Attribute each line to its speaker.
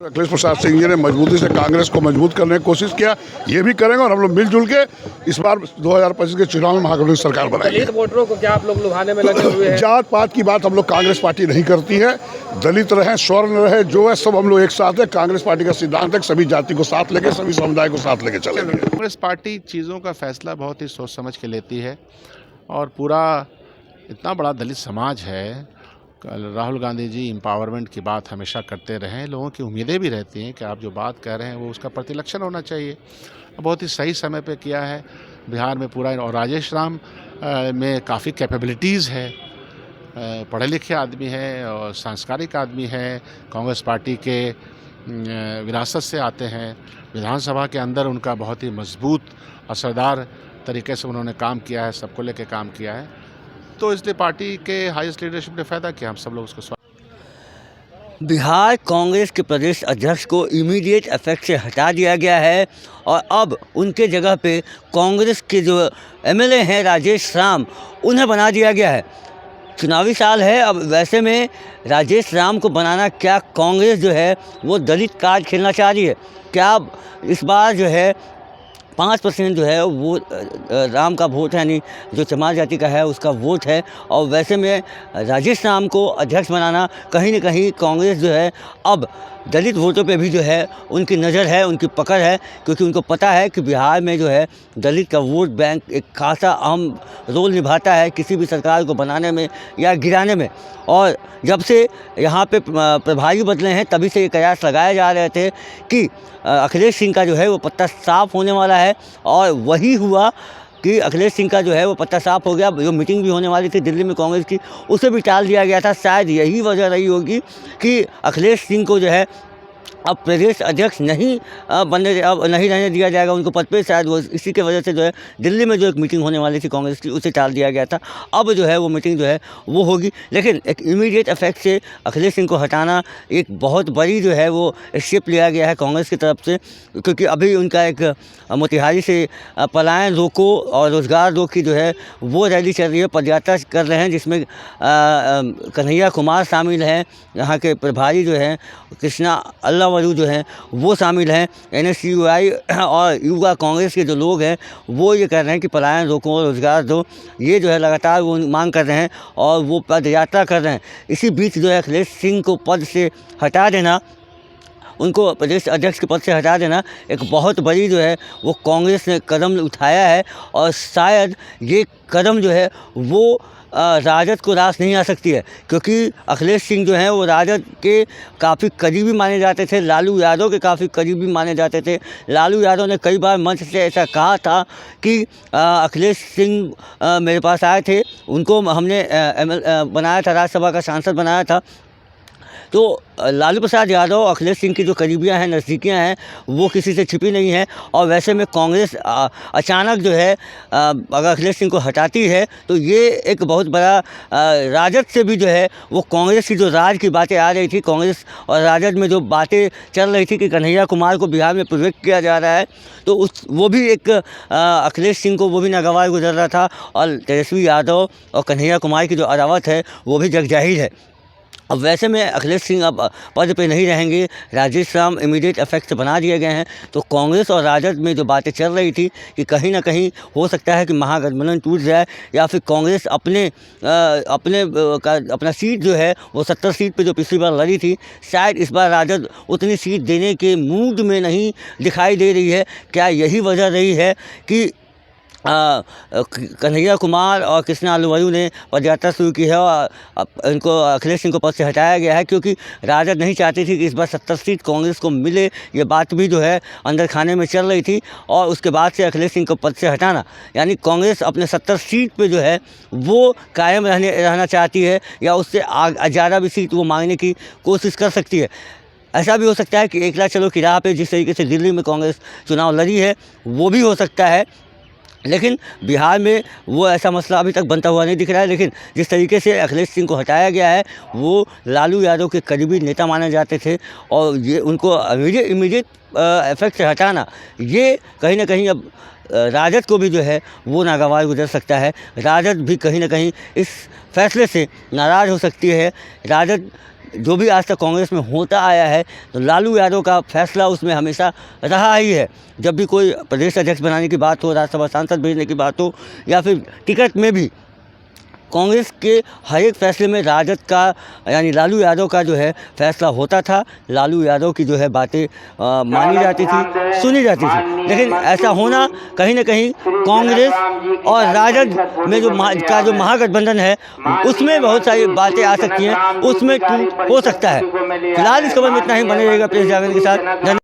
Speaker 1: अखिलेश प्रसाद सिंह जी ने मजबूती से कांग्रेस को मजबूत करने की कोशिश किया, ये भी करेंगे और हम लोग मिलजुल के इस बार 2025 के चुनाव में महागठबंधन सरकार बनाएंगे।
Speaker 2: दलित वोटरों को क्या आप लोग लुभाने में लगे हुए हैं?
Speaker 1: जात पात की बात हम लोग कांग्रेस पार्टी नहीं करती है। दलित रहे, स्वर्ण रहे, जो है सब हम लोग एक साथ है। कांग्रेस पार्टी का सिद्धांत है सभी जाति को साथ लेके, सभी समुदाय को साथ लेके चलेंगे।
Speaker 3: कांग्रेस पार्टी चीज़ों का फैसला बहुत ही सोच समझ के लेती है और पूरा इतना बड़ा दलित समाज है। कल राहुल गांधी जी एम्पावरमेंट की बात हमेशा करते रहे हैं, लोगों की उम्मीदें भी रहती हैं कि आप जो बात कह रहे हैं वो उसका प्रतिलक्षण होना चाहिए। बहुत ही सही समय पे किया है बिहार में पूरा। और राजेश राम में काफ़ी कैपेबिलिटीज़ है, पढ़े लिखे आदमी है और सांस्कारिक आदमी है, कांग्रेस पार्टी के विरासत से आते हैं। विधानसभा के अंदर उनका बहुत ही मजबूत असरदार तरीके से उन्होंने काम किया है, सबको लेके काम किया है, तो इसलिए पार्टी के हाईएस्ट लीडरशिप ने फ़ायदा किया। हम सब लोग उसको
Speaker 4: बिहार कांग्रेस के प्रदेश अध्यक्ष को इमीडिएट इफेक्ट से हटा दिया गया है और अब उनके जगह पे कांग्रेस के जो एमएलए हैं राजेश राम, उन्हें बना दिया गया है। चुनावी साल है, अब वैसे में राजेश राम को बनाना, क्या कांग्रेस जो है वो दलित कार्ड खेलना चाह रही है? क्या इस बार जो है 5% जो है वो राम का वोट है, यानी जो चमार जाति का है उसका वोट है। और वैसे में राजेश राम को अध्यक्ष बनाना कहीं न कहीं कांग्रेस जो है अब दलित वोटों पे भी जो है उनकी नज़र है, उनकी पकड़ है, क्योंकि उनको पता है कि बिहार में जो है दलित का वोट बैंक एक खासा अहम रोल निभाता है किसी भी सरकार को बनाने में या गिराने में। और जब से यहाँ पे प्रभारी बदले हैं तभी से ये कयास लगाए जा रहे थे कि अखिलेश सिंह का जो है वो पत्ता साफ होने वाला है, और वही हुआ कि अखिलेश सिंह का जो है वो पत्ता साफ हो गया। जो मीटिंग भी होने वाली थी दिल्ली में कांग्रेस की, उसे भी टाल दिया गया था। शायद यही वजह रही होगी कि अखिलेश सिंह को जो है अब प्रदेश अध्यक्ष नहीं अब नहीं रहने दिया जाएगा उनको पद पे। शायद वो इसी के वजह से जो है दिल्ली में जो एक मीटिंग होने वाली थी कांग्रेस की, उसे टाल दिया गया था। अब जो है वो मीटिंग जो है वो होगी, लेकिन एक इमीडिएट इफेक्ट से अखिलेश सिंह को हटाना एक बहुत बड़ी जो है वो स्टेप लिया गया है कांग्रेस की तरफ से, क्योंकि अभी उनका एक मोतिहारी से पलायन रोको और रोजगार रोक की जो है वो रैली चल रही है, पदयात्रा कर रहे हैं, जिसमें कन्हैया कुमार शामिल हैं, यहाँ के प्रभारी जो हैं कृष्णा अल्लावरू जो हैं वो शामिल हैं। NSUI और युवा कांग्रेस के जो लोग हैं वो ये कह रहे हैं कि पलायन रोको, रोजगार दो, ये जो है लगातार वो मांग कर रहे हैं और वो पद यात्रा कर रहे हैं। इसी बीच जो है अखिलेश सिंह को पद से हटा देना, उनको प्रदेश अध्यक्ष के पद से हटा देना एक बहुत बड़ी जो है वो कांग्रेस ने कदम उठाया है। और शायद ये कदम जो है वो राजद को रास नहीं आ सकती है, क्योंकि अखिलेश सिंह जो हैं वो राजद के काफ़ी करीबी माने जाते थे, लालू यादव के काफ़ी करीबी माने जाते थे। लालू यादव ने कई बार मंच से ऐसा कहा था कि अखिलेश सिंह मेरे पास आए थे, उनको हमने बनाया था, राज्यसभा का सांसद बनाया था। तो लालू प्रसाद यादव अखिलेश सिंह की जो करीबियाँ हैं, नज़दीकियाँ हैं, वो किसी से छिपी नहीं है। और वैसे में कांग्रेस अचानक जो है अगर अखिलेश सिंह को हटाती है तो ये एक बहुत बड़ा राजद से भी जो है वो कांग्रेस की जो राज की बातें आ रही थी, कांग्रेस और राजद में जो बातें चल रही थी कि कन्हैया कुमार को बिहार में प्रोजेक्ट किया जा रहा है, तो वो भी एक अखिलेश सिंह को वो भी नागवार गुजर रहा था। और तेजस्वी यादव और कन्हैया कुमार की जो अदावत है वो भी जगजाहिर है। अब वैसे में अखिलेश सिंह अब पद पे नहीं रहेंगे, राजेश राम इमीडिएट इफेक्ट से बना दिए गए हैं, तो कांग्रेस और राजद में जो बातें चल रही थी कि कहीं ना कहीं हो सकता है कि महागठबंधन टूट जाए, या फिर कांग्रेस अपना सीट जो है वो 70 सीट पे जो पिछली बार लड़ी थी, शायद इस बार राजद उतनी सीट देने के मूड में नहीं दिखाई दे रही है। क्या यही वजह रही है कि कन्हैया कुमार और कृष्णा अल्लावरू ने पदयात्रा शुरू की है और इनको अखिलेश सिंह को पद से हटाया गया है, क्योंकि राजद नहीं चाहती थी कि इस बार 70 सीट कांग्रेस को मिले। ये बात भी जो है अंदर खाने में चल रही थी, और उसके बाद से अखिलेश सिंह को पद से हटाना, यानी कांग्रेस अपने 70 सीट पे जो है वो कायम रहना चाहती है, या उससे ज़्यादा भी सीट वो मांगने की कोशिश कर सकती है। ऐसा भी हो सकता है कि एकला चलो की राह पे जिस तरीके से दिल्ली में कांग्रेस चुनाव लड़ी है वो भी हो सकता है, लेकिन बिहार में वो ऐसा मसला अभी तक बनता हुआ नहीं दिख रहा है। लेकिन जिस तरीके से अखिलेश सिंह को हटाया गया है, वो लालू यादव के करीबी नेता माने जाते थे, और ये उनको इमीडिएट इफेक्ट से हटाना, ये कहीं ना कहीं अब राजद को भी जो है वो नागवार गुजर सकता है। राजद भी कहीं ना कहीं इस फैसले से नाराज़ हो सकती है। राजद जो भी आज तक कांग्रेस में होता आया है, तो लालू यादव का फैसला उसमें हमेशा रहा ही है। जब भी कोई प्रदेश अध्यक्ष बनाने की बात हो, राज्यसभा सांसद भेजने की बात हो, या फिर टिकट में भी कांग्रेस के हर एक फैसले में राजद का यानी लालू यादव का जो है फैसला होता था। लालू यादव की जो है बातें मानी जाती थी, सुनी जाती थी। लेकिन ऐसा होना कहीं ना कहीं कांग्रेस और राजद में जो महागठबंधन है उसमें बहुत सारी बातें आ सकती हैं, उसमें टूट हो सकता है। फिलहाल इस खबर में इतना ही। बने रहेगा प्रेस जागरण के साथ।